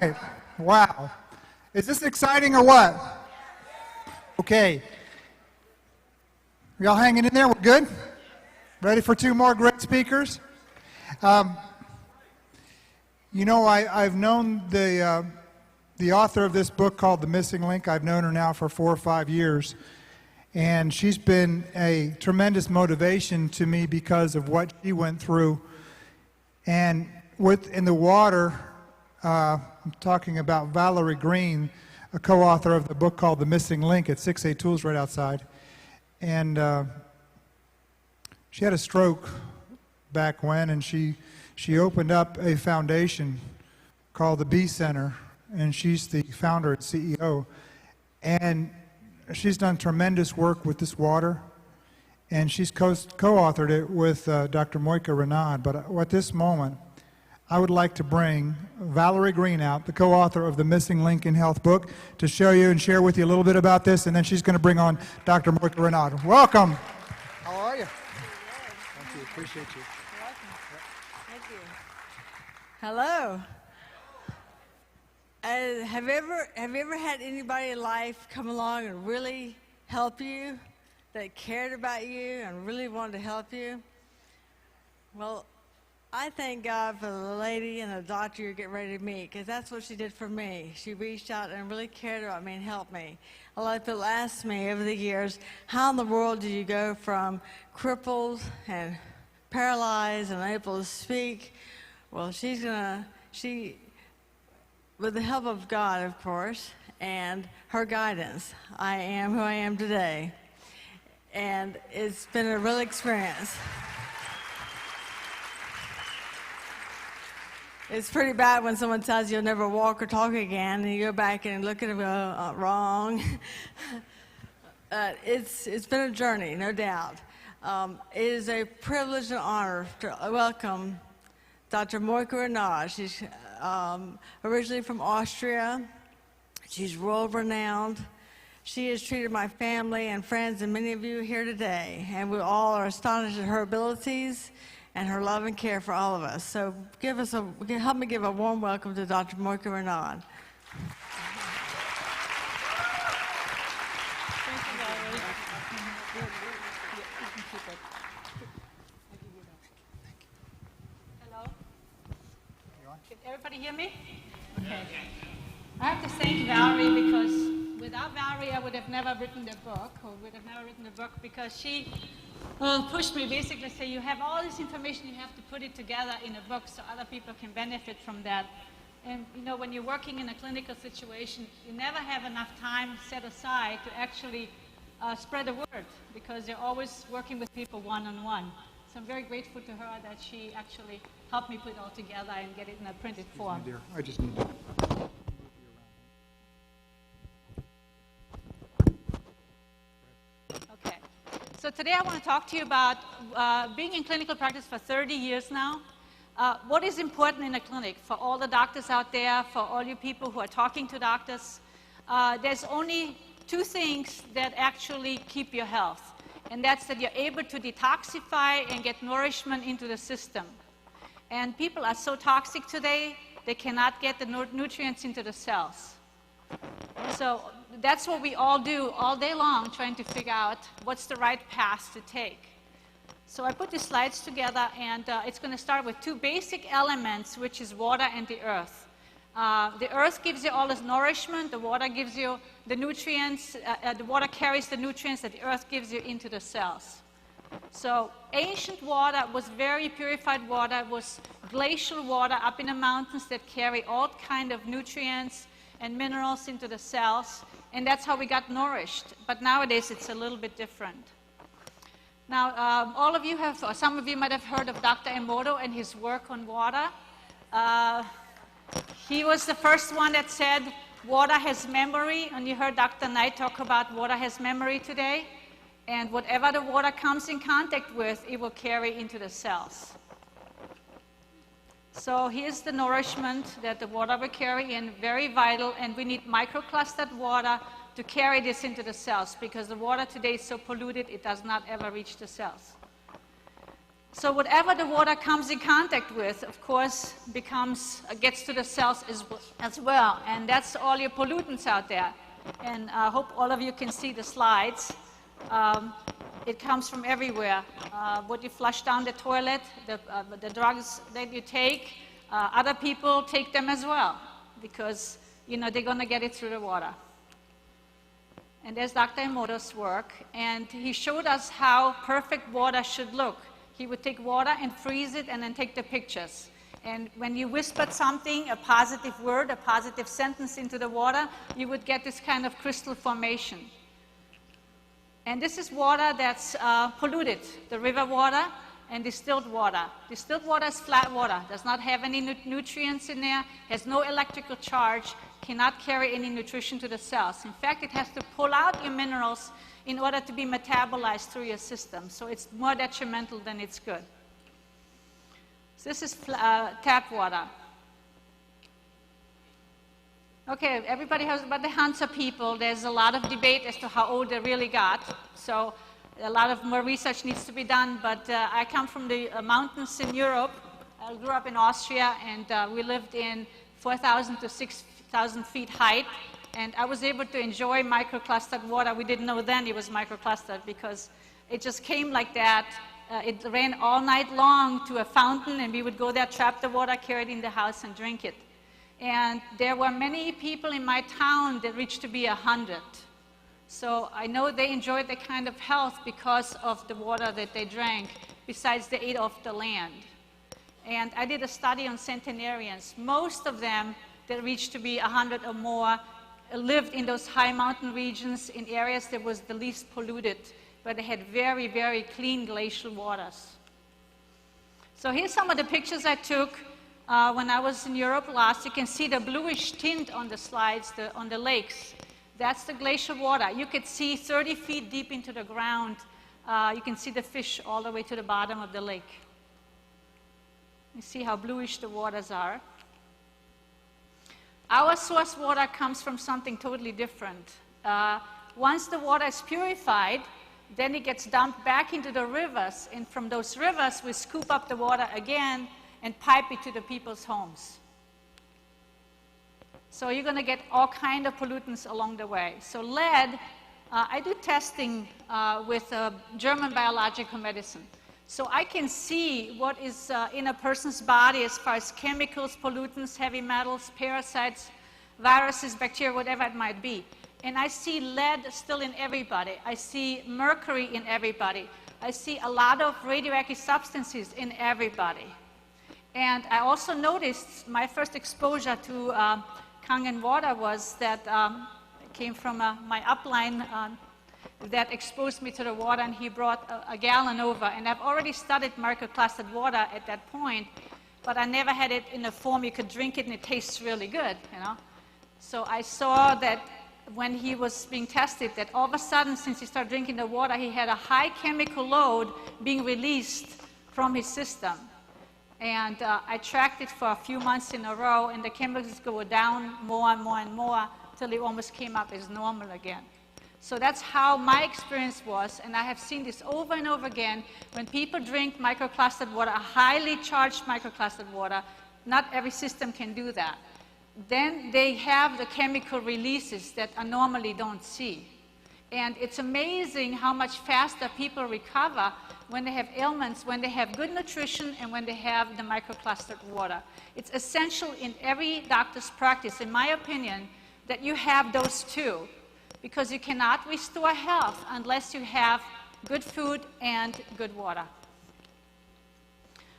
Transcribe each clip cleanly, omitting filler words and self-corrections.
right. Wow. Is this exciting or what? Okay. Y'all hanging in there? We're good? Ready for two more great speakers? You know, I've known the author of this book called The Missing Link. I've known her now for 4 or 5 years. And she's been a tremendous motivation to me because of what she went through. And in the water, I'm talking about Valerie Green, a co-author of the book called The Missing Link at 6A Tools right outside. And she had a stroke back when, and she opened up a foundation called the B Center, and she's the founder and CEO. And she's done tremendous work with this water, and she's co-authored it with Dr. Mojka Renaud. But at this moment, I would like to bring Valerie Green out, the co-author of the Missing Link in Health book, to show you and share with you a little bit about this, and then she's going to bring on Dr. Mojka Renaud. Welcome. How are you? Thank you. Appreciate you. You're welcome. Thank you. Hello. Have you ever had anybody in life come along and really help you, that cared about you and really wanted to help you? Well, I thank God for the lady and the doctor you're getting ready to meet, because that's what she did for me. She reached out and really cared about me and helped me. A lot of people ask me over the years, how in the world did you go from crippled and paralyzed and unable to speak? Well, with the help of God, of course, and her guidance, I am who I am today. And it's been a real experience. It's pretty bad when someone tells you you'll never walk or talk again, and you go back and look at them and go, wrong. It's been a journey, no doubt. It is a privilege and honor to welcome Dr. Mojka Renaud. She's originally from Austria. She's world-renowned. She has treated my family and friends and many of you here today, and we all are astonished at her abilities and her love and care for all of us. So help me give a warm welcome to Dr. Mojka Renaud. Hello? Can everybody hear me? Okay. I have to thank Valerie, because without Valerie I would have never written the book, because she pushed me basically to say, you have all this information, you have to put it together in a book so other people can benefit from that. And you know, when you're working in a clinical situation, you never have enough time set aside to actually spread the word, because you're always working with people one-on-one. So I'm very grateful to her that she actually helped me put it all together and get it in a printed form. Dear, I just need to... Okay. So today I want to talk to you about being in clinical practice for 30 years now. What is important in a clinic for all the doctors out there, for all you people who are talking to doctors? There's only 2 things that actually keep your health. And that's that you're able to detoxify and get nourishment into the system. And people are so toxic today, they cannot get the nutrients into the cells. So that's what we all do all day long, trying to figure out what's the right path to take. So I put these slides together, and it's going to start with 2 basic elements, which is water and the earth. The earth gives you all this nourishment, the water gives you the nutrients, the water carries the nutrients that the earth gives you into the cells. So ancient water was very purified water. It was glacial water up in the mountains that carry all kind of nutrients and minerals into the cells, and that's how we got nourished. But nowadays it's a little bit different. Now, all of you have, or some of you might have heard of Dr. Emoto and his work on water. He was the first one that said water has memory, and you heard Dr. Knight talk about water has memory today. And whatever the water comes in contact with, it will carry into the cells. So here's the nourishment that the water will carry in, very vital, and we need microclustered water to carry this into the cells, because the water today is so polluted it does not ever reach the cells. So whatever the water comes in contact with, of course, gets to the cells as well. And that's all your pollutants out there. And I hope all of you can see the slides. It comes from everywhere. What you flush down the toilet, the drugs that you take, other people take them as well because, you know, they're going to get it through the water. And there's Dr. Emoto's work, and he showed us how perfect water should look. He would take water and freeze it and then take the pictures. And when you whispered something, a positive word, a positive sentence into the water, you would get this kind of crystal formation. And this is water that's polluted, the river water and distilled water. Distilled water is flat water, does not have any nutrients in there, has no electrical charge, cannot carry any nutrition to the cells. In fact, it has to pull out your minerals in order to be metabolized through your system. So it's more detrimental than it's good. So this is tap water. Okay, everybody knows about the Hansa people. There's a lot of debate as to how old they really got. So a lot of more research needs to be done. But I come from the mountains in Europe. I grew up in Austria, and we lived in 4,000 to 6,000 feet height. And I was able to enjoy microclustered water. We didn't know then it was microclustered because it just came like that. It ran all night long to a fountain, and we would go there, trap the water, carry it in the house, and drink it. And there were many people in my town that reached to be 100. So I know they enjoyed that kind of health because of the water that they drank, besides they ate off the land. And I did a study on centenarians. Most of them that reached to be 100 or more lived in those high mountain regions in areas that was the least polluted, but they had very, very clean glacial waters. So here's some of the pictures I took when I was in Europe last. You can see the bluish tint on the slides, on the lakes. That's the glacial water. You could see 30 feet deep into the ground. You can see the fish all the way to the bottom of the lake. You see how bluish the waters are. Our source water comes from something totally different. Once the water is purified, then it gets dumped back into the rivers, and from those rivers we scoop up the water again and pipe it to the people's homes. So you're going to get all kinds of pollutants along the way. So lead, I do testing with German biological medicine. So I can see what is in a person's body as far as chemicals, pollutants, heavy metals, parasites, viruses, bacteria, whatever it might be. And I see lead still in everybody. I see mercury in everybody. I see a lot of radioactive substances in everybody. And I also noticed my first exposure to Kangen water was that it came from my upline that exposed me to the water, and he brought a gallon over. And I've already studied microclustered water at that point, but I never had it in a form you could drink it and it tastes really good, you know. So I saw that when he was being tested, that all of a sudden, since he started drinking the water, he had a high chemical load being released from his system. And I tracked it for a few months in a row, and the chemicals go down more and more and more till it almost came up as normal again. So that's how my experience was, and I have seen this over and over again. When people drink microclustered water, highly charged microclustered water, not every system can do that. Then they have the chemical releases that I normally don't see. And it's amazing how much faster people recover when they have ailments, when they have good nutrition, and when they have the microclustered water. It's essential in every doctor's practice, in my opinion, that you have those two, because you cannot restore health unless you have good food and good water.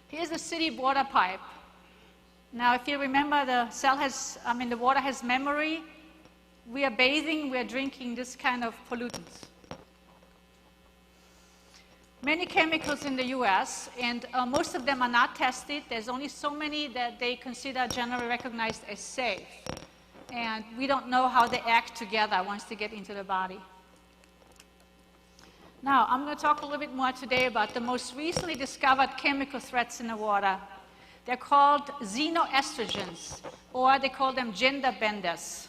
Here's a city water pipe. Now, if you remember, the water has memory. We are bathing, we are drinking this kind of pollutants. Many chemicals in the US, and most of them are not tested. There's only so many that they consider generally recognized as safe. And we don't know how they act together once they get into the body. Now, I'm going to talk a little bit more today about the most recently discovered chemical threats in the water. They're called xenoestrogens, or they call them gender benders.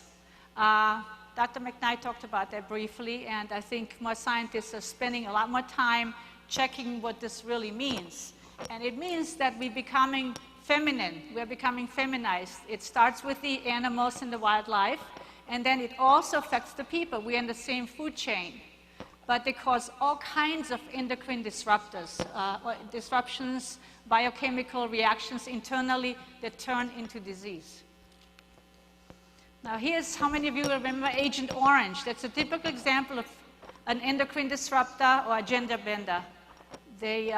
Dr. McKnight talked about that briefly, and I think more scientists are spending a lot more time checking what this really means. And it means that we're becoming feminine. We're becoming feminized. It starts with the animals and the wildlife, and then it also affects the people. We're in the same food chain. But they cause all kinds of endocrine disruptors, disruptions, biochemical reactions internally that turn into disease. Now here's how many of you remember Agent Orange. That's a typical example of an endocrine disruptor or a gender bender. They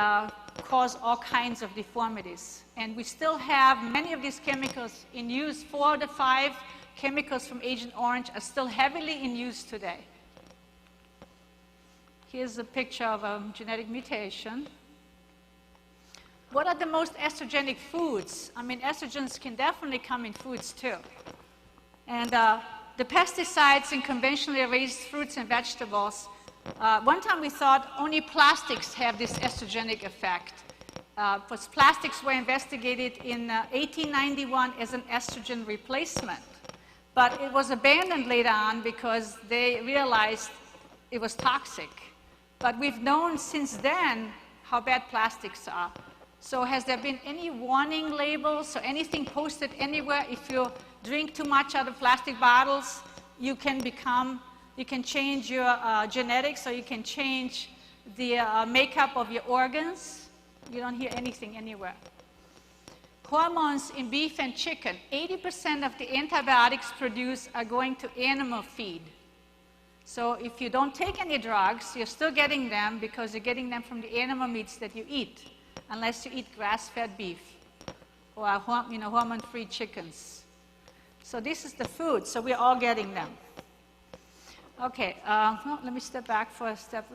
cause all kinds of deformities. And we still have many of these chemicals in use. 4 of the 5 chemicals from Agent Orange are still heavily in use today. Here's a picture of a genetic mutation. What are the most estrogenic foods? I mean, estrogens can definitely come in foods too. And the pesticides in conventionally raised fruits and vegetables, one time we thought only plastics have this estrogenic effect. Because plastics were investigated in 1891 as an estrogen replacement. But it was abandoned later on because they realized it was toxic. But we've known since then how bad plastics are. So has there been any warning labels or anything posted anywhere? If you drink too much out of plastic bottles, you can change your genetics, or you can change the makeup of your organs. You don't hear anything anywhere. Hormones in beef and chicken, 80% of the antibiotics produced are going to animal feed. So if you don't take any drugs, you're still getting them because you're getting them from the animal meats that you eat, unless you eat grass-fed beef or hormone-free chickens. So this is the food, so we're all getting them. Okay, let me step back for a step.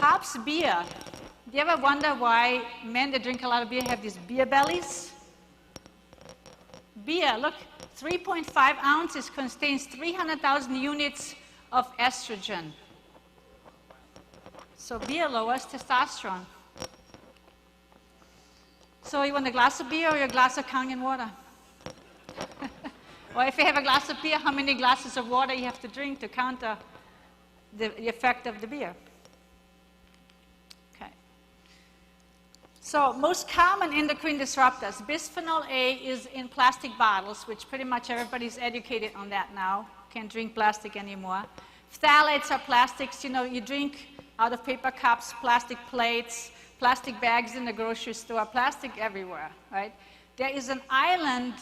Hops beer. Do you ever wonder why men that drink a lot of beer have these beer bellies? Beer, look, 3.5 ounces contains 300,000 units of estrogen. So beer lowers testosterone. So you want a glass of beer or a glass of Kangen water? Or if you have a glass of beer, how many glasses of water you have to drink to counter the effect of the beer? Okay. So most common endocrine disruptors, bisphenol A is in plastic bottles, which pretty much everybody's educated on that now. Can't drink plastic anymore. Phthalates are plastics. You know, you drink out of paper cups, plastic plates, plastic bags in the grocery store, plastic everywhere, right? There is an island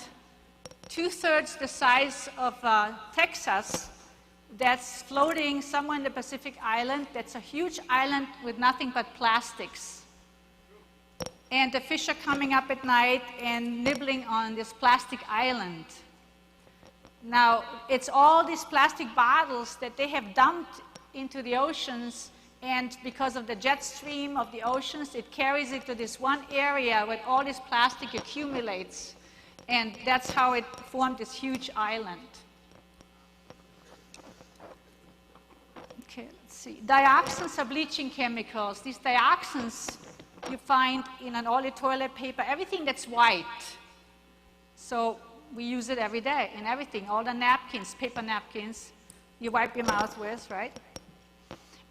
2/3 the size of Texas that's floating somewhere in the Pacific Island. That's a huge island with nothing but plastics. And the fish are coming up at night and nibbling on this plastic island. Now, it's all these plastic bottles that they have dumped into the oceans, and because of the jet stream of the oceans, it carries it to this one area where all this plastic accumulates. And that's how it formed this huge island. Okay, let's see. Dioxins are bleaching chemicals. These dioxins you find in an all your toilet paper, everything that's white. So we use it every day in everything. All the napkins, paper napkins, you wipe your mouth with, right?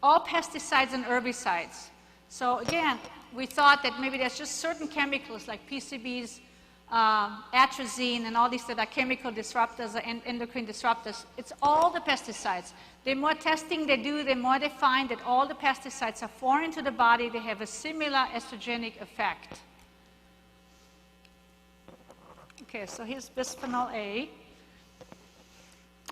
All pesticides and herbicides. So again, we thought that maybe there's just certain chemicals like PCBs, atrazine, and all these that are chemical disruptors and endocrine disruptors. It's all the pesticides. The more testing they do, the more they find that all the pesticides are foreign to the body. They have a similar estrogenic effect. Okay, so here's bisphenol A.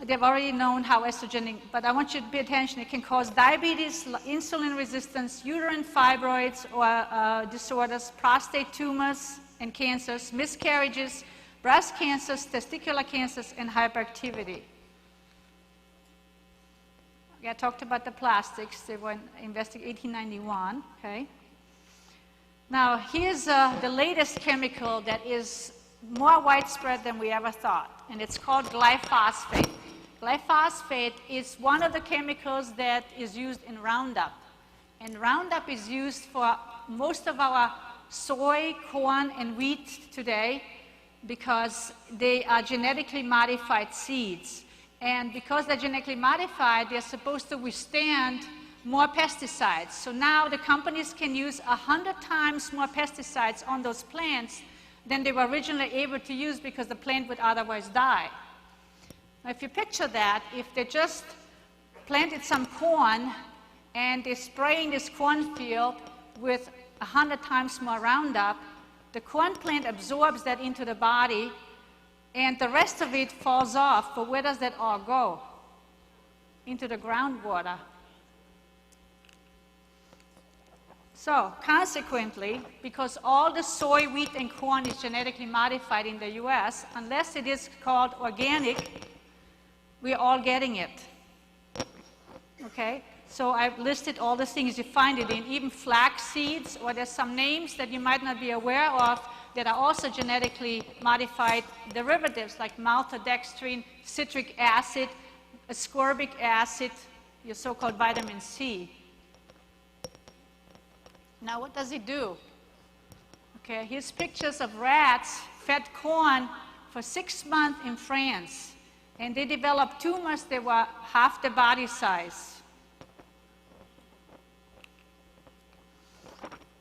They've already known how estrogenic, but I want you to pay attention. It can cause diabetes, insulin resistance, uterine fibroids or disorders, prostate tumors and cancers, miscarriages, breast cancers, testicular cancers, and hyperactivity. I talked about the plastics. They were investigated in 1891, okay? Now, here's the latest chemical that is more widespread than we ever thought, and it's called glyphosate. Glyphosate is one of the chemicals that is used in Roundup, and Roundup is used for most of our soy, corn, and wheat today because they are genetically modified seeds. And because they're genetically modified, they're supposed to withstand more pesticides. So now the companies can use 100 times more pesticides on those plants than they were originally able to use because the plant would otherwise die. Now, if you picture that, if they just planted some corn and they're spraying this cornfield with 100 times more Roundup, the corn plant absorbs that into the body and the rest of it falls off. But where does that all go? Into the groundwater. So, consequently, because all the soy, wheat, and corn is genetically modified in the US, unless it is called organic, we're all getting it. Okay? So I've listed all the things you find it in, even flax seeds, or there's some names that you might not be aware of that are also genetically modified derivatives like maltodextrin, citric acid, ascorbic acid, your so-called vitamin C. Now, what does it do? Okay, here's pictures of rats fed corn for 6 months in France, and they developed tumors that were half the body size.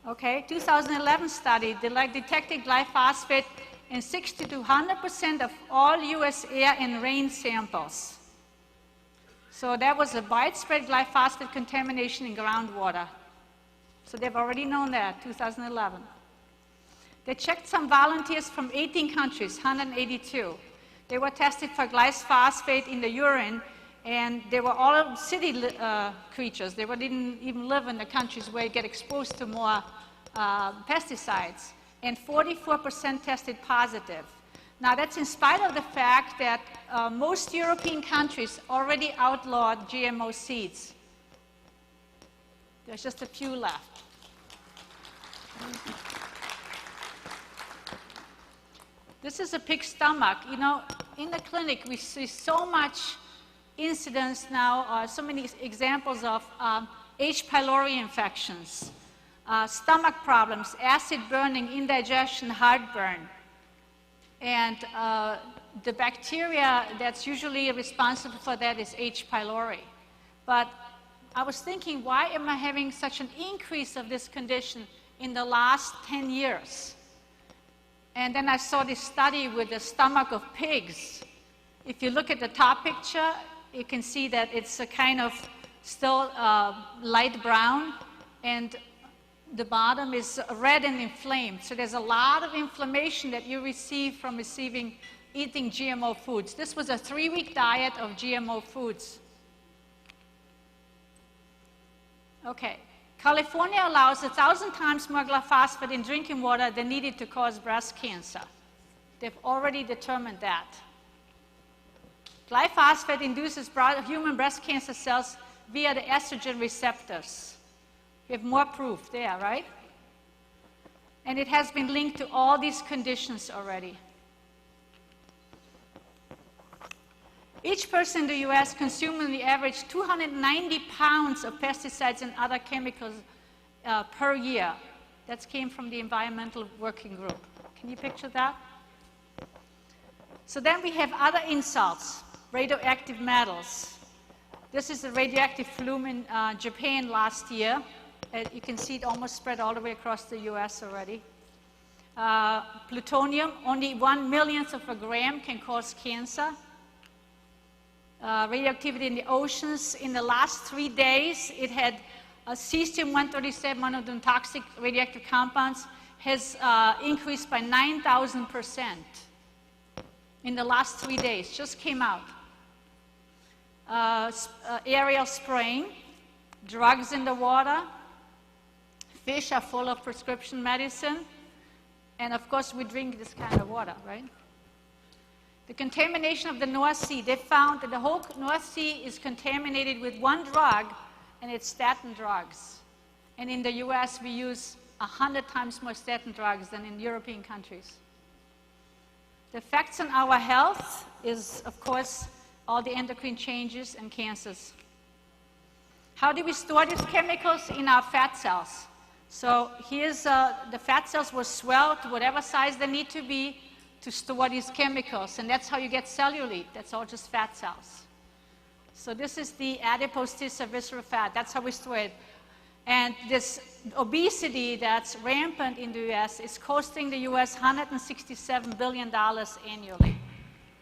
Okay, 2011 study detected glyphosate in 60 to 100% of all US air and rain samples. So there was a widespread glyphosate contamination in groundwater. So they've already known that, 2011. They checked some volunteers from 18 countries, 182. They were tested for glyphosate in the urine, and they were all city creatures. They didn't even live in the countries where you get exposed to more pesticides. And 44% tested positive. Now, that's in spite of the fact that most European countries already outlawed GMO seeds. There's just a few left. This is a pig's stomach. You know, in the clinic, we see so much incidence now, so many examples of H. pylori infections, stomach problems, acid burning, indigestion, heartburn. And the bacteria that's usually responsible for that is H. pylori. But I was thinking, why am I having such an increase of this condition in the last 10 years? And then I saw this study with the stomach of pigs. If you look at the top picture, you can see that it's a kind of still light brown, and the bottom is red and inflamed. So there's a lot of inflammation that you receive from eating GMO foods. This was a 3-week diet of GMO foods. Okay, California allows 1,000 times more glyphosate in drinking water than needed to cause breast cancer. They've already determined that. Glyphosate induces human breast cancer cells via the estrogen receptors. We have more proof there, right? And it has been linked to all these conditions already. Each person in the US consumes on the average 290 pounds of pesticides and other chemicals per year. That came from the Environmental Working Group. Can you picture that? So then we have other insults, radioactive metals. This is the radioactive flume in Japan last year. You can see it almost spread all the way across the US already. Plutonium, only 1/1,000,000th of a gram can cause cancer. Radioactivity in the oceans. In the last 3 days, it had cesium-137, one of the toxic radioactive compounds, has increased by 9,000% in the last 3 days, just came out. Aerial spraying, drugs in the water, fish are full of prescription medicine, and of course we drink this kind of water, right? The contamination of the North Sea, they found that the whole North Sea is contaminated with one drug, and it's statin drugs. And in the US, we use 100 times more statin drugs than in European countries. The effects on our health is, of course, all the endocrine changes and cancers. How do we store these chemicals? In our fat cells. So here's the fat cells will swell to whatever size they need to be to store these chemicals, and that's how you get cellulite. That's all just fat cells. So this is the adipose tissue visceral fat. That's how we store it. And this obesity that's rampant in the U.S. is costing the U.S. $167 billion annually.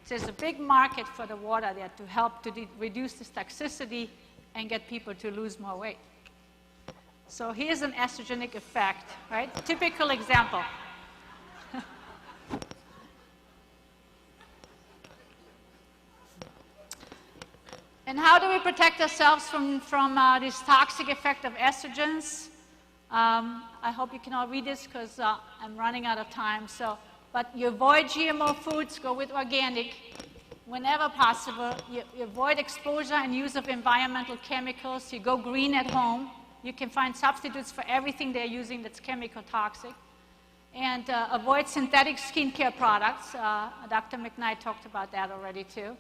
So there's a big market for the water there to help to reduce this toxicity and get people to lose more weight. So here's an estrogenic effect, right? Typical example. And how do we protect ourselves from this toxic effect of estrogens? I hope you can all read this because I'm running out of time. But you avoid GMO foods, go with organic. Whenever possible, you avoid exposure and use of environmental chemicals. You go green at home. You can find substitutes for everything they're using that's chemical toxic. And avoid synthetic skincare products. Dr. McKnight talked about that already too.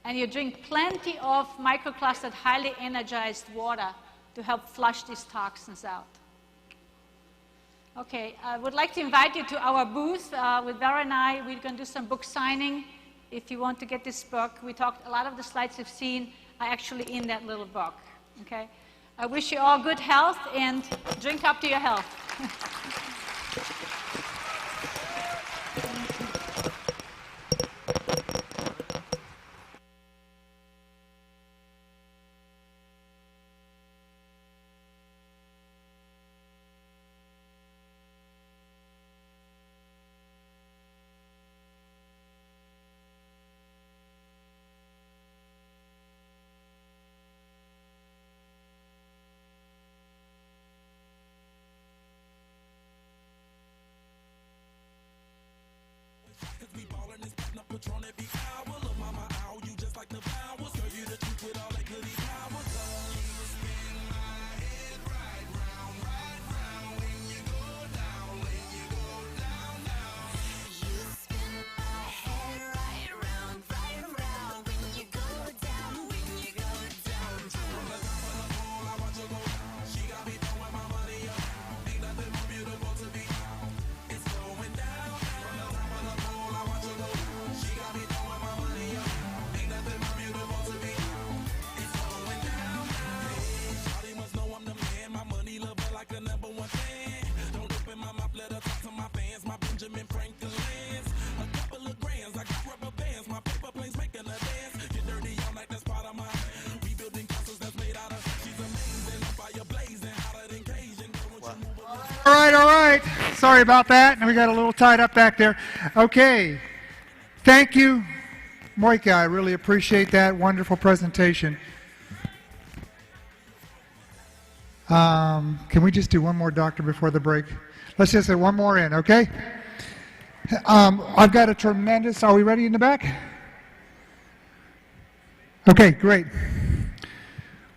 And you drink plenty of microclustered, highly energized water to help flush these toxins out. Okay, I would like to invite you to our booth with Vera and I. We're going to do some book signing. If you want to get this book, we talked, a lot of the slides you've seen are actually in that little book. Okay, I wish you all good health and drink up to your health. All right. Sorry about that. We got a little tied up back there. Okay. Thank you, Mojka. I really appreciate that wonderful presentation. Can we just do one more, doctor, before the break? Let's just get one more in, okay? I've got a tremendous, are we ready in the back? Okay, great.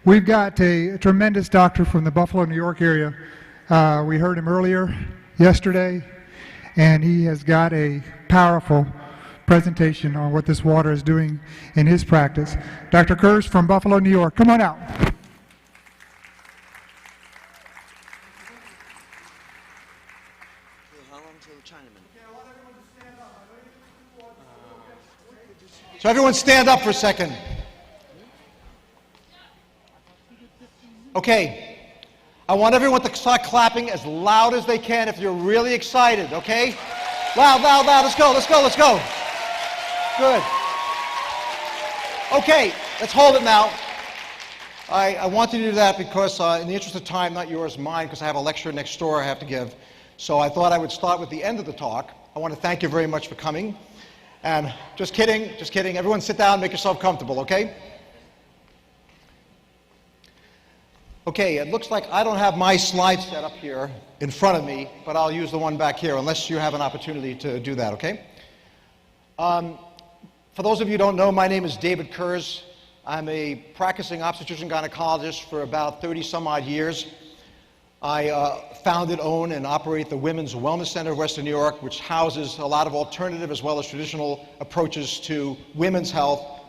We've got a tremendous doctor from the Buffalo, New York area. We heard him earlier yesterday, and he has got a powerful presentation on what this water is doing in his practice. Dr. Kurss from Buffalo, New York. Come on out. So everyone stand up for a second. Okay. I want everyone to start clapping as loud as they can if you're really excited, okay? Loud, loud, loud. Let's go, let's go, let's go. Good. Okay, let's hold it now. I want to do that because in the interest of time, not yours, mine, because I have a lecture next door I have to give. So I thought I would start with the end of the talk. I want to thank you very much for coming. And just kidding, just kidding. Everyone sit down, make yourself comfortable, okay? Okay, it looks like I don't have my slide set up here in front of me, but I'll use the one back here unless you have an opportunity to do that, okay? For those of you who don't know, my name is David Kurss. I'm a practicing obstetrician gynecologist for about 30 some odd years. I founded, own, and operate the Women's Wellness Center of Western New York, which houses a lot of alternative as well as traditional approaches to women's health.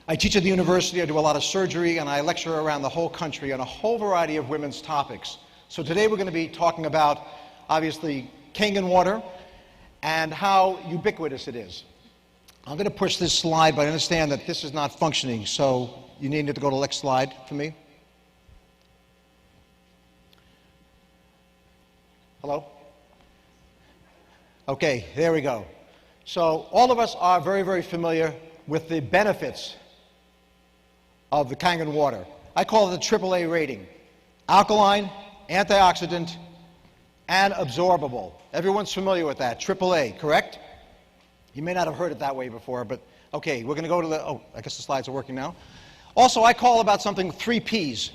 I teach at the university, I do a lot of surgery, and I lecture around the whole country on a whole variety of women's topics. So today we're going to be talking about, obviously, Kangen water and how ubiquitous it is. I'm going to push this slide, but I understand that this is not functioning, so you need to go to the next slide for me. Hello? Okay, there we go. So all of us are very, very familiar with the benefits of the Kangen water. I call it the AAA rating. Alkaline, antioxidant, and absorbable. Everyone's familiar with that. AAA, correct? You may not have heard it that way before, but okay, we're going to go to the, oh, I guess the slides are working now. Also, I call about something 3 Ps.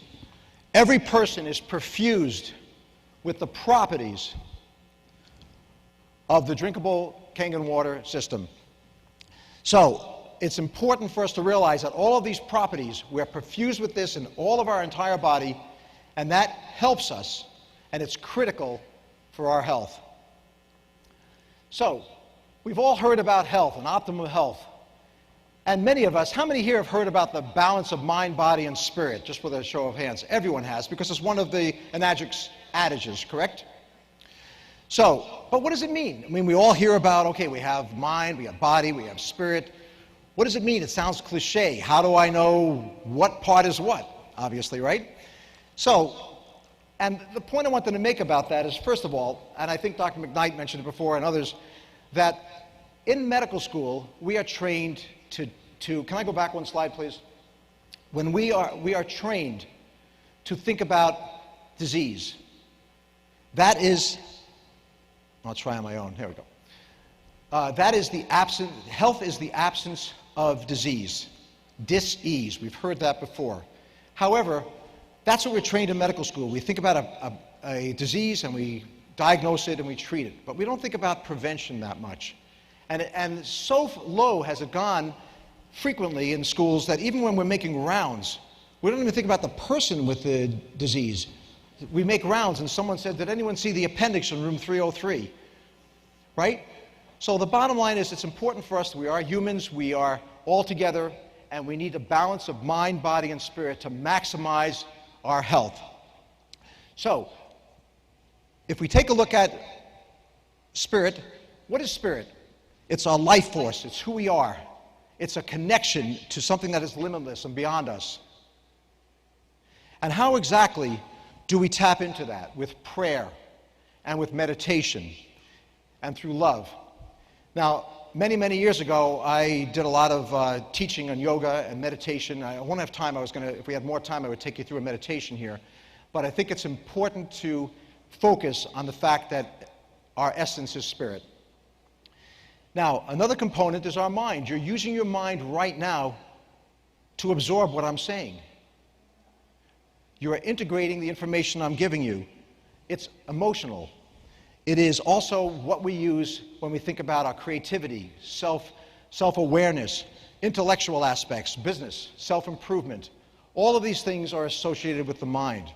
Every person is perfused with the properties of the drinkable Kangen water system. So, it's important for us to realize that all of these properties, we're perfused with this in all of our entire body, and that helps us, and it's critical for our health. So, we've all heard about health and optimal health. And many of us, how many here have heard about the balance of mind, body, and spirit? Just with a show of hands. Everyone has, because it's one of the Enagic's adages, correct? So, but what does it mean? I mean, we all hear about, okay, we have mind, we have body, we have spirit. What does it mean? It sounds cliche. How do I know what part is what? Obviously, right? So, and the point I wanted to make about that is, first of all, and I think Dr. McKnight mentioned it before and others, that in medical school, we are trained to can I go back one slide, please? When we are trained to think about disease. That is, I'll try on my own, here we go. That is the absence, health is the absence of disease, dis-ease, we've heard that before. However, that's what we're trained in medical school. We think about a disease and we diagnose it and we treat it, but we don't think about prevention that much. And so low has it gone frequently in schools that even when we're making rounds, we don't even think about the person with the disease. We make rounds and someone said, did anyone see the appendix in room 303? Right? So the bottom line is it's important for us, we are humans, we are all together, and we need a balance of mind, body, and spirit to maximize our health. So, if we take a look at spirit, what is spirit? It's our life force, it's who we are. It's a connection to something that is limitless and beyond us. And how exactly do we tap into that? With prayer and with meditation and through love. Now, many, many years ago, I did a lot of teaching on yoga and meditation. I won't have time. If we had more time, I would take you through a meditation here. But I think it's important to focus on the fact that our essence is spirit. Now, another component is our mind. You're using your mind right now to absorb what I'm saying. You are integrating the information I'm giving you. It's emotional. It is also what we use when we think about our creativity, self-awareness, intellectual aspects, business, self-improvement. All of these things are associated with the mind.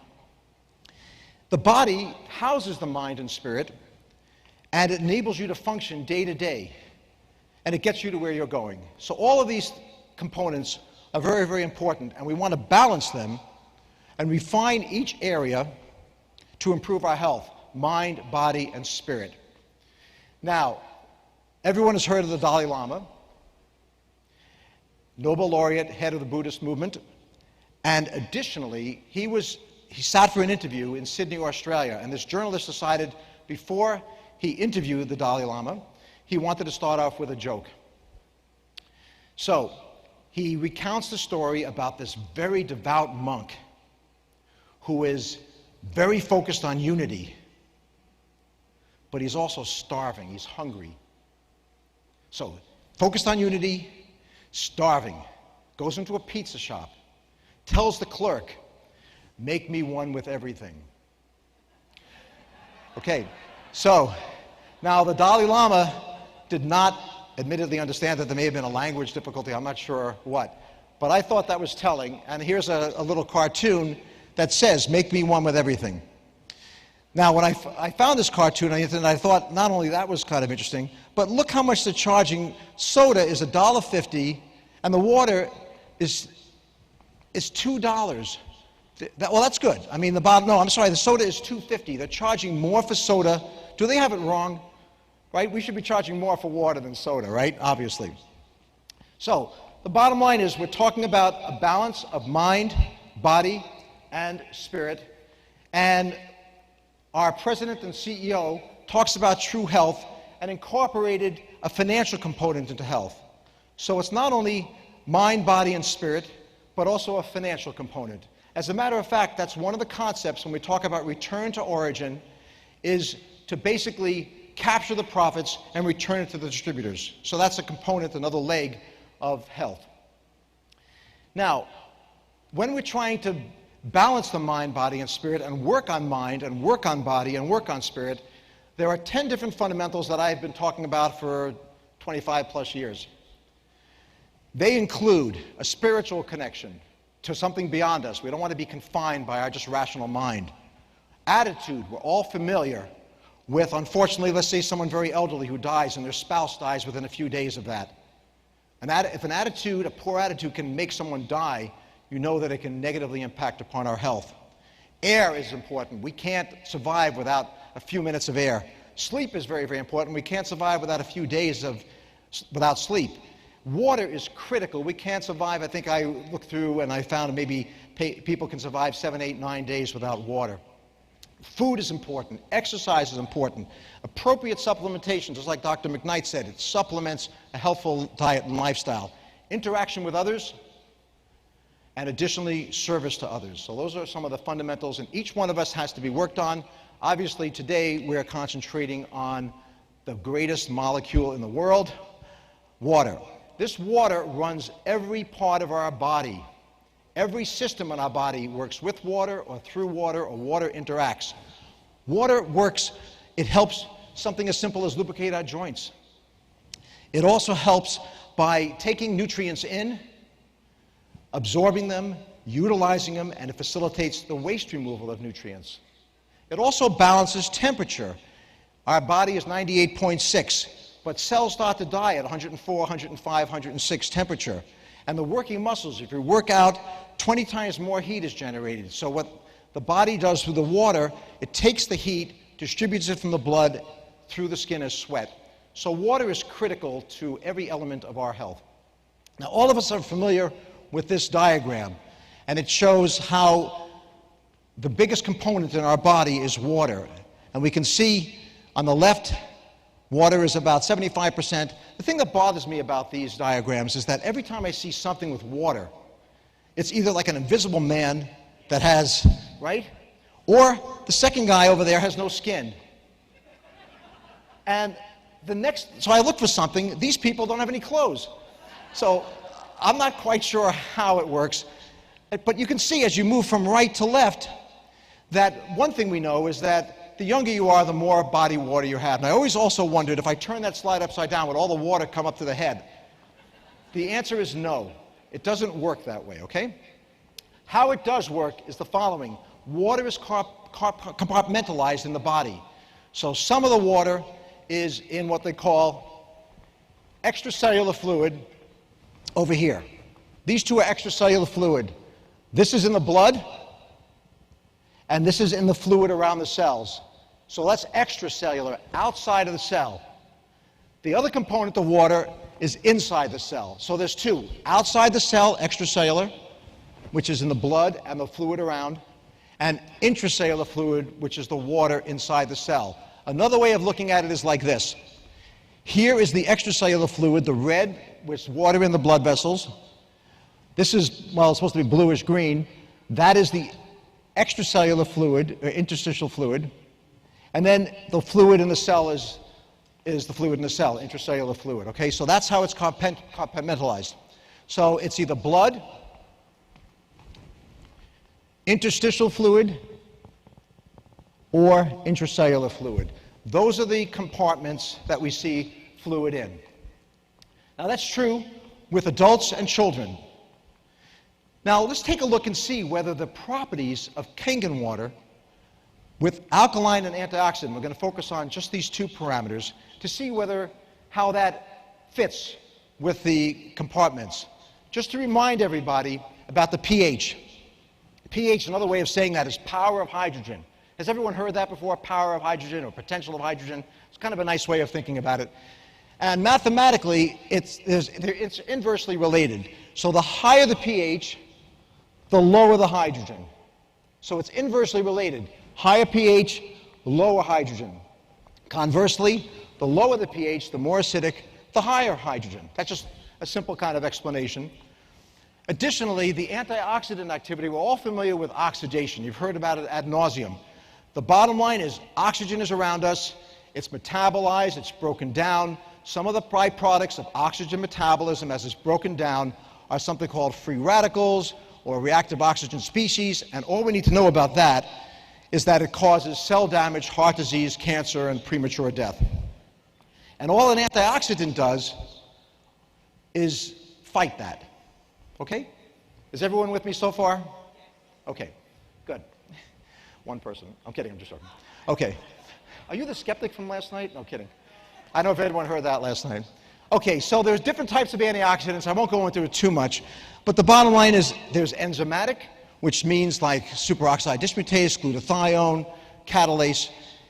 The body houses the mind and spirit, and it enables you to function day to day, and it gets you to where you're going. So all of these components are very, very important, and we want to balance them and refine each area to improve our health, mind, body, and spirit. Now, everyone has heard of the Dalai Lama, Nobel laureate, head of the Buddhist movement, and additionally, he sat for an interview in Sydney, Australia, and this journalist decided before he interviewed the Dalai Lama, he wanted to start off with a joke. So, he recounts the story about this very devout monk who is very focused on unity, but he's also starving, he's hungry. So, focused on unity, starving, goes into a pizza shop, tells the clerk, make me one with everything. Okay, so now the Dalai Lama did not admittedly understand that there may have been a language difficulty, I'm not sure what, but I thought that was telling, and here's a little cartoon that says, make me one with everything. Now, when I found this cartoon on the internet, I thought not only that was kind of interesting, but look how much they're charging. Soda is $1.50, and the water is $2. Well, that's good. I mean, the soda is $2.50. They're charging more for soda. Do they have it wrong? Right? We should be charging more for water than soda, right? Obviously. So the bottom line is we're talking about a balance of mind, body, and spirit. And our president and CEO talks about true health and incorporated a financial component into health. So it's not only mind, body, and spirit, but also a financial component. As a matter of fact, that's one of the concepts when we talk about return to origin, is to basically capture the profits and return it to the distributors. So that's a component, another leg of health. Now, when we're trying to balance the mind, body, and spirit, and work on mind, and work on body, and work on spirit, there are 10 different fundamentals that I've been talking about for 25 plus years. They include a spiritual connection to something beyond us. We don't want to be confined by our just rational mind. Attitude, we're all familiar with, unfortunately, let's say someone very elderly who dies and their spouse dies within a few days of that. If an attitude, a poor attitude, can make someone die, you know that it can negatively impact upon our health. Air is important. We can't survive without a few minutes of air. Sleep is very, very important. We can't survive without a few days without sleep. Water is critical. We can't survive. I think I looked through and I found maybe people can survive 7, 8, 9 days without water. Food is important. Exercise is important. Appropriate supplementation, just like Dr. McKnight said, it supplements a healthful diet and lifestyle. Interaction with others, and additionally, service to others. So those are some of the fundamentals, and each one of us has to be worked on. Obviously, today we're concentrating on the greatest molecule in the world, water. This water runs every part of our body. Every system in our body works with water or through water, or water interacts. Water works, it helps something as simple as lubricate our joints. It also helps by taking nutrients in, absorbing them, utilizing them, and it facilitates the waste removal of nutrients. It also balances temperature. Our body is 98.6, but cells start to die at 104, 105, 106 temperature. And the working muscles, if you work out, 20 times more heat is generated. So what the body does with the water, it takes the heat, distributes it from the blood through the skin as sweat. So water is critical to every element of our health. Now, all of us are familiar with this diagram, and it shows how the biggest component in our body is water. And we can see on the left, water is about 75%. The thing that bothers me about these diagrams is that every time I see something with water, it's either like an invisible man that has, right? Or the second guy over there has no skin. And so I look for something, these people don't have any clothes. So I'm not quite sure how it works. But you can see as you move from right to left that one thing we know is that the younger you are, the more body water you have. And I always also wondered, if I turn that slide upside down, would all the water come up to the head? The answer is no. It doesn't work that way, okay? How it does work is the following. Water is compartmentalized in the body. So some of the water is in what they call extracellular fluid over here. These two are extracellular fluid. This is in the blood, and this is in the fluid around the cells. So that's extracellular, outside of the cell. The other component of water is inside the cell. So there's two. Outside the cell, extracellular, which is in the blood and the fluid around, and intracellular fluid, which is the water inside the cell. Another way of looking at it is like this. Here is the extracellular fluid, the red, with water in the blood vessels. This is, well, it's supposed to be bluish green. That is the extracellular fluid, or interstitial fluid. And then the fluid in the cell is the fluid in the cell, intracellular fluid. Okay, so that's how it's compartmentalized. So it's either blood, interstitial fluid, or intracellular fluid. Those are the compartments that we see fluid in. Now that's true with adults and children. Now let's take a look and see whether the properties of Kangen water with alkaline and antioxidant, we're going to focus on just these two parameters to see how that fits with the compartments. Just to remind everybody about the pH. pH, another way of saying that, is power of hydrogen. Has everyone heard that before? Power of hydrogen or potential of hydrogen? It's kind of a nice way of thinking about it. And mathematically, it's inversely related. So the higher the pH, the lower the hydrogen. So it's inversely related. Higher pH, lower hydrogen. Conversely, the lower the pH, the more acidic, the higher hydrogen. That's just a simple kind of explanation. Additionally, the antioxidant activity, we're all familiar with oxidation. You've heard about it ad nauseum. The bottom line is oxygen is around us, it's metabolized, it's broken down. Some of the byproducts of oxygen metabolism as it's broken down are something called free radicals or reactive oxygen species, and all we need to know about that is that it causes cell damage, heart disease, cancer, and premature death. And all an antioxidant does is fight that. Okay? Is everyone with me so far? Okay, good. One person. I'm kidding, I'm just joking. Okay. Are you the skeptic from last night? No kidding. I don't know if anyone heard that last night. Okay, so there's different types of antioxidants. I won't go into it too much. But the bottom line is there's enzymatic, which means like superoxide dismutase, glutathione, catalase.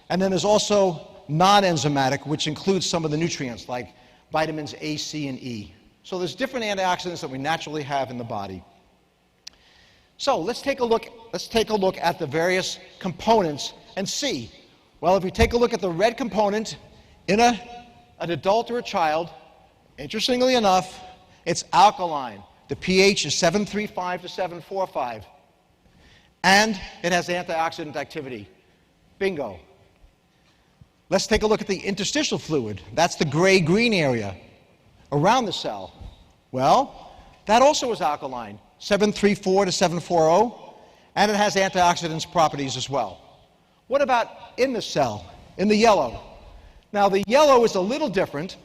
And then there's also non-enzymatic, which includes some of the nutrients like vitamins A, C, and E. So there's different antioxidants that we naturally have in the body. So let's take a look at the various components and see. Well, if we take a look at the red component in an adult or a child, interestingly enough, it's alkaline. The pH is 735 to 745. And it has antioxidant activity. Bingo. Let's take a look at the interstitial fluid. That's the gray-green area around the cell. Well, that also is alkaline, 734 to 740, and it has antioxidant properties as well. What about in the cell, in the yellow? Now, the yellow is a little different.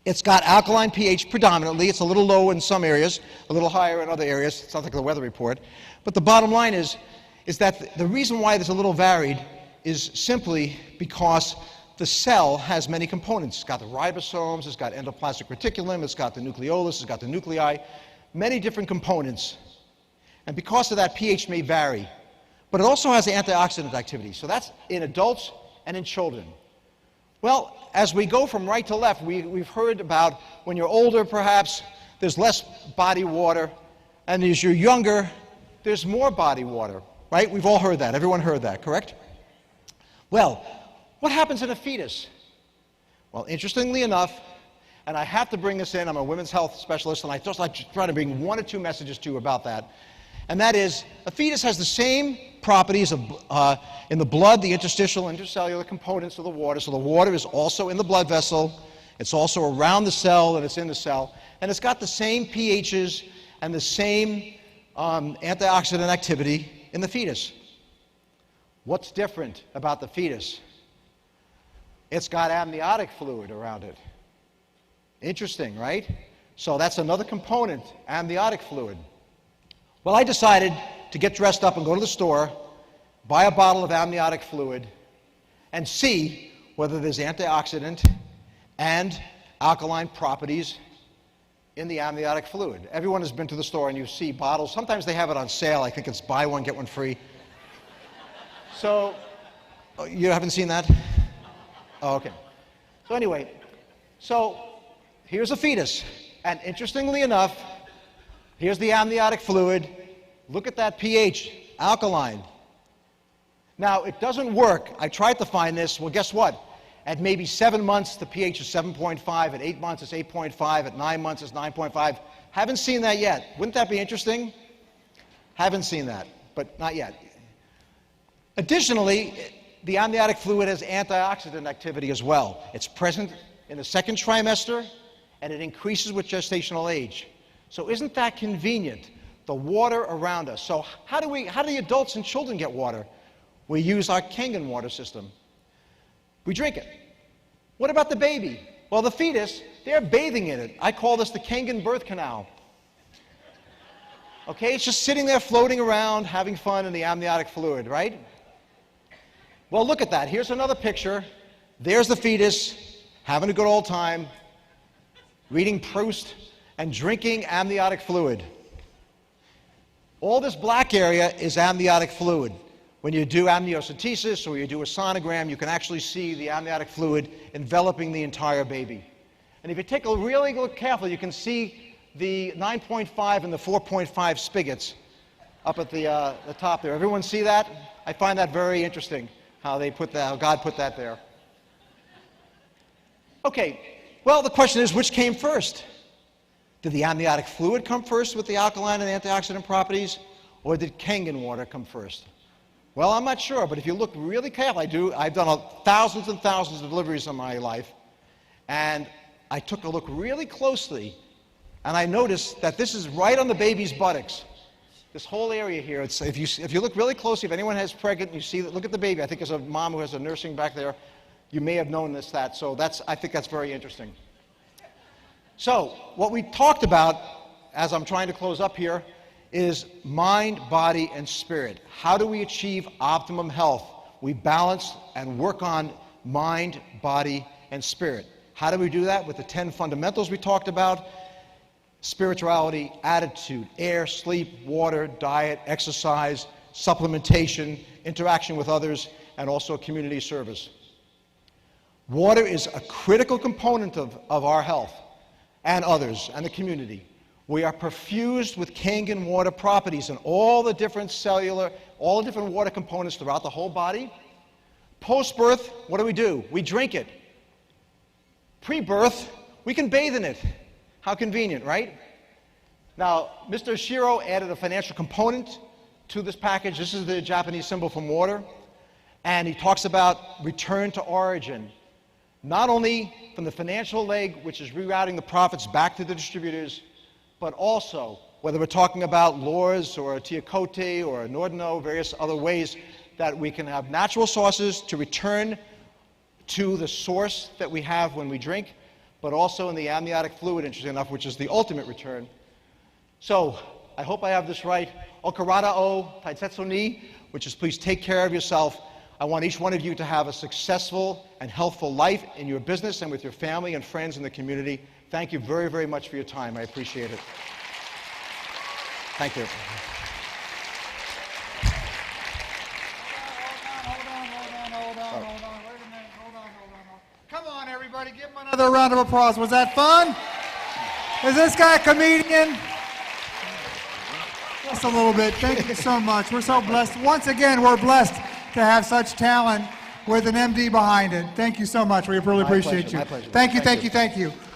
It's got alkaline pH predominantly. It's a little low in some areas, a little higher in other areas. It's not like the weather report. But the bottom line is that the reason why it's a little varied is simply because the cell has many components. It's got the ribosomes, it's got endoplasmic reticulum, it's got the nucleolus, it's got the nuclei, many different components. And because of that, pH may vary. But it also has antioxidant activity. So that's in adults and in children. Well, as we go from right to left, we've heard about when you're older, perhaps, there's less body water. And as you're younger, there's more body water, right? We've all heard that. Everyone heard that, correct? Well, what happens in a fetus? Well, interestingly enough, and I have to bring this in, I'm a women's health specialist, and I just like to try to bring one or two messages to you about that. And that is, a fetus has the same properties of, in the blood, the interstitial, intercellular components of the water. So the water is also in the blood vessel, it's also around the cell, and it's in the cell. And it's got the same pHs and the same antioxidant activity in the fetus. What's different about the fetus? It's got amniotic fluid around it. Interesting, right? So that's another component, amniotic fluid. Well, I decided to get dressed up and go to the store, buy a bottle of amniotic fluid, and see whether there's antioxidant and alkaline properties in the amniotic fluid. Everyone has been to the store and you see bottles. Sometimes they have it on sale. I think it's buy one, get one free. So, you haven't seen that? Oh, okay. So anyway, so here's a fetus. And interestingly enough, here's the amniotic fluid. Look at that pH, alkaline. Now, it doesn't work. I tried to find this. Well, guess what? At maybe 7 months, the pH is 7.5. At 8 months, it's 8.5. At 9 months, it's 9.5. Haven't seen that yet. Wouldn't that be interesting? Haven't seen that, but not yet. Additionally, the amniotic fluid has antioxidant activity as well. It's present in the second trimester, and it increases with gestational age. So isn't that convenient? The water around us. So how do the adults and children get water? We use our Kangen water system. We drink it. What about the baby? Well, the fetus, they're bathing in it. I call this the Kangen birth canal. Okay, it's just sitting there floating around, having fun in the amniotic fluid, right? Well, look at that. Here's another picture. There's the fetus, having a good old time, reading Proust and drinking amniotic fluid. All this black area is amniotic fluid. When you do amniocentesis or you do a sonogram, you can actually see the amniotic fluid enveloping the entire baby. And if you take a really look careful, you can see the 9.5 and the 4.5 spigots up at the top there. Everyone see that? I find that very interesting, how they put that, how God put that there. Okay, well, the question is, which came first? Did the amniotic fluid come first with the alkaline and antioxidant properties, or did Kangen water come first? Well, I'm not sure, but if you look really carefully, I've done thousands and thousands of deliveries in my life, and I took a look really closely, and I noticed that this is right on the baby's buttocks. This whole area here, if you look really closely, if anyone has pregnant, you see that, look at the baby. I think there's a mom who has a nursing back there. You may have noticed that, so I think that's very interesting. So, what we talked about, as I'm trying to close up here, is mind, body, and spirit. How do we achieve optimum health? We balance and work on mind, body, and spirit. How do we do that? With the 10 fundamentals we talked about: spirituality, attitude, air, sleep, water, diet, exercise, supplementation, interaction with others, and also community service. Water is a critical component of our health and others and the community. We are perfused with Kangen water properties in all the different water components throughout the whole body. Post-birth, what do? We drink it. Pre-birth, we can bathe in it. How convenient, right? Now, Mr. Shiro added a financial component to this package. This is the Japanese symbol for water. And he talks about return to origin. Not only from the financial leg, which is rerouting the profits back to the distributors, but also, whether we're talking about Lourdes or Teocote or Nordno, various other ways that we can have natural sources to return to the source that we have when we drink, but also in the amniotic fluid, interesting enough, which is the ultimate return. So, I hope I have this right. Okarada o taisetsu ni, which is please take care of yourself. I want each one of you to have a successful and healthful life in your business and with your family and friends in the community. Thank you very, very much for your time. I appreciate it. Thank you. Hold on. Wait a minute. Hold on. Come on, everybody. Give him another round of applause. Was that fun? Is this guy a comedian? Just a little bit. Thank you so much. We're so blessed. Once again, we're blessed to have such talent with an MD behind it. Thank you so much. We really appreciate you. My pleasure. Thank you.